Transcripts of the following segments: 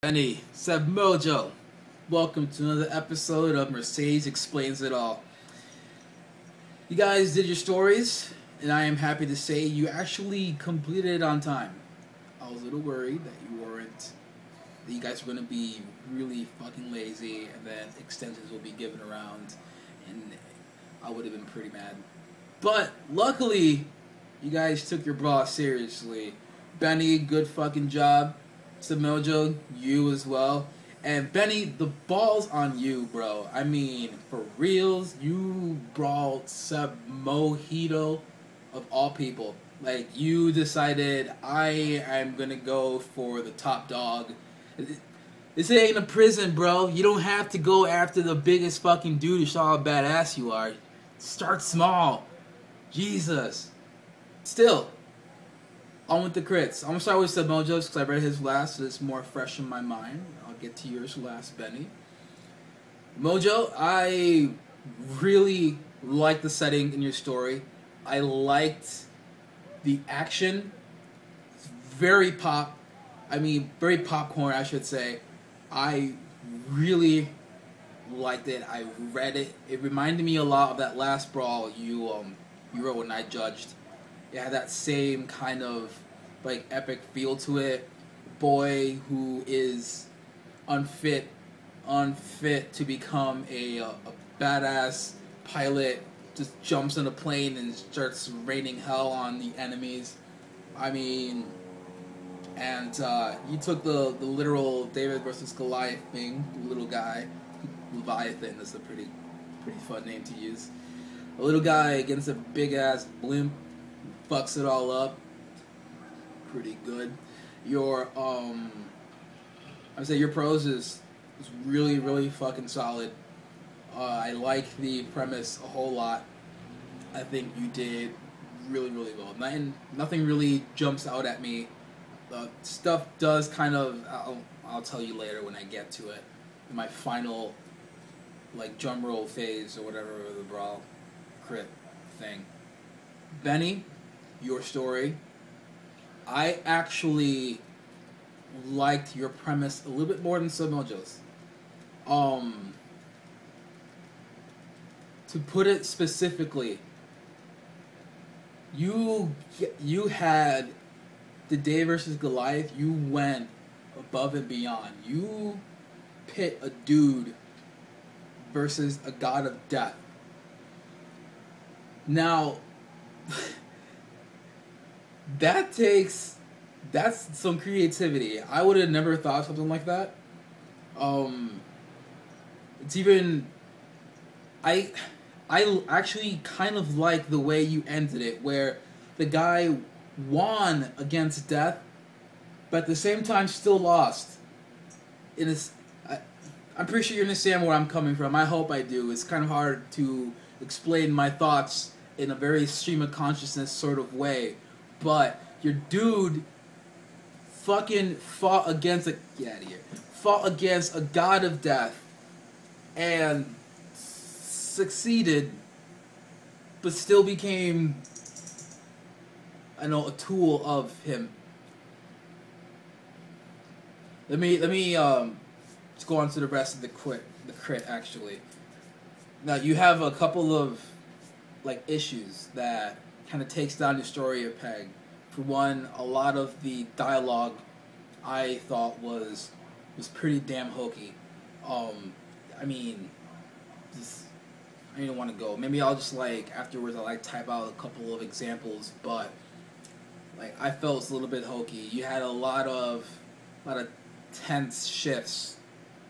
Sebmojo. Welcome to another episode of Mercedes Explains It All. You guys did your stories, and I am happy to say you actually completed it on time. I was a little worried that you guys were going to be really fucking lazy, and then extensions will be given around, and I would have been pretty mad. But, luckily, you guys took your bra seriously. Benny, good fucking job. Sebmojo, you as well. And Benny, the ball's on you, bro. I mean, for reals, you brought Sebmojito of all people. Like, you decided, I am gonna go for the top dog. This ain't a prison, bro. You don't have to go after the biggest fucking dude to show how badass you are. Start small. Jesus. Still, on with the crits. I'm gonna start with Sebmojo because I read his last, so it's more fresh in my mind. I'll get to yours last, Benny. Mojo, I really liked the setting in your story. I liked the action. Very very popcorn, I should say. I really liked it. I read it. It reminded me a lot of that last brawl you wrote when I judged. It had that same kind of like epic feel to it. Boy who is unfit to become a badass pilot just jumps in a plane and starts raining hell on the enemies. I mean, and you took the literal David versus Goliath thing, little guy. Leviathan is a pretty fun name to use. A little guy against a big ass blimp, fucks it all up. Pretty good. Your I'd say your prose is really fucking solid. I like the premise a whole lot. I think you did really well. Nothing really jumps out at me. Stuff does kind of. I'll tell you later when I get to it. In my final, like, drum roll phase or whatever, the brawl crit thing. Benny, your story. I actually liked your premise a little bit more than Sebmojo's. To put it specifically, you had the Day versus Goliath. You went above and beyond. You pit a dude versus a god of death. Now, that's some creativity. I would have never thought something like that. It's even, I actually kind of like the way you ended it, where the guy won against death, but at the same time still lost. I'm pretty sure you understand where I'm coming from. I hope I do. It's kind of hard to explain my thoughts in a very stream of consciousness sort of way, but your dude fucking fought against a god of death and succeeded, but still became, a tool of him. Let me let's go on to the rest of the crit actually. Now you have a couple of like issues that kind of takes down your story a peg. For one, a lot of the dialogue I thought was pretty damn hokey. I don't want to go. Maybe I'll just afterwards I'll type out a couple of examples, but I felt it's a little bit hokey. You had a lot of tense shifts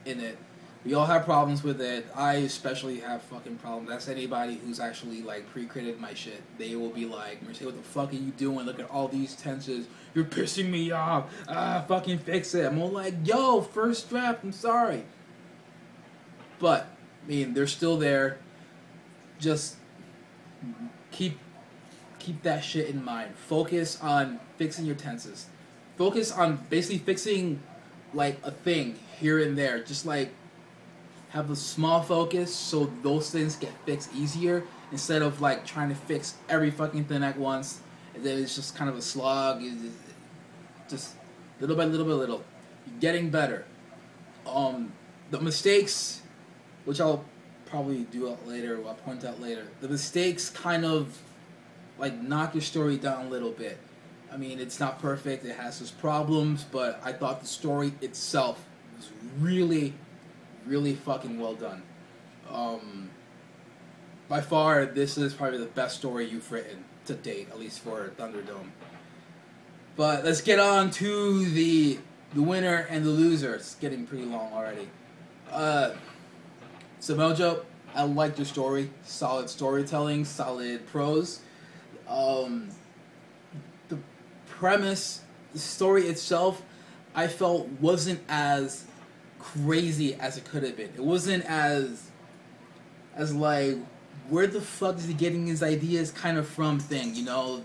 in it. We all have problems with it. I especially have fucking problems. That's anybody who's actually pre-critted my shit. They will be like, Mercedes, what the fuck are you doing? Look at all these tenses. You're pissing me off. Fucking fix it. I'm all like, yo, first draft, I'm sorry. But, they're still there. Just keep that shit in mind. Focus on fixing your tenses. Focus on basically fixing a thing here and there. Just have a small focus so those things get fixed easier instead of trying to fix every fucking thing at once, and then it's just kind of a slog. Just little by little. You're getting better. The mistakes, which I'll probably do out later, I'll point out later. The mistakes kind of like knock your story down a little bit. I mean, it's not perfect, it has its problems, but I thought the story itself was really, really fucking well done. By far, this is probably the best story you've written to date, at least for Thunderdome. But let's get on to the winner and the loser. It's getting pretty long already. sebmojo, I liked your story. Solid storytelling, solid prose. The premise, the story itself, I felt wasn't as crazy as it could have been. It wasn't as like, where the fuck is he getting his ideas kind of from thing, you know?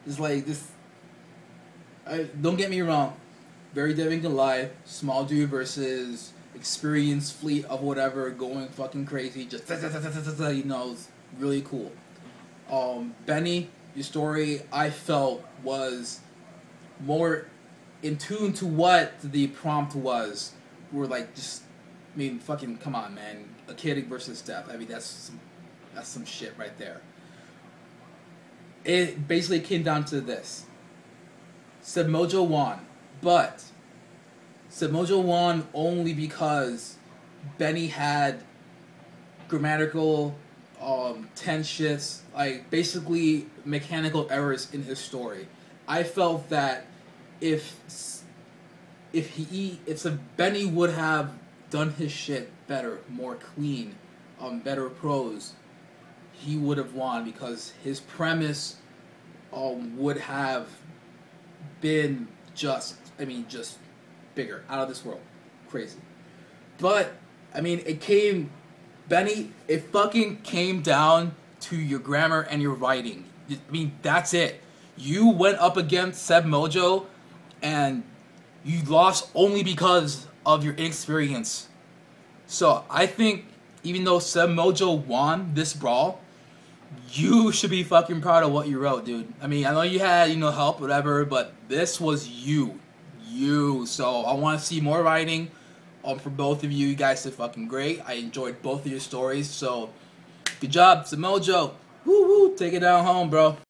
It's like this. Don't get me wrong, very Devil and Goliath, small dude versus experienced fleet of whatever, going fucking crazy, just you know, it's really cool. Benny, your story I felt was more in tune to what the prompt was. We're like, just, I mean, fucking come on, man, a kid versus death. I mean, that's some shit right there. It basically came down to this. sebmojo won, but sebmojo won only because Benny had grammatical tense shifts, like basically mechanical errors in his story. I felt that if Benny would have done his shit better, more clean, better prose, he would have won because his premise would have been just bigger, out of this world, crazy. But I mean, Benny, it fucking came down to your grammar and your writing. I mean, that's it. You went up against sebmojo, and you lost only because of your inexperience. So I think even though sebmojo won this brawl, you should be fucking proud of what you wrote, dude. I mean, I know you had, help, whatever, but this was you. So I want to see more writing for both of you. You guys did fucking great. I enjoyed both of your stories. So good job, sebmojo. Woo woo. Take it down home, bro.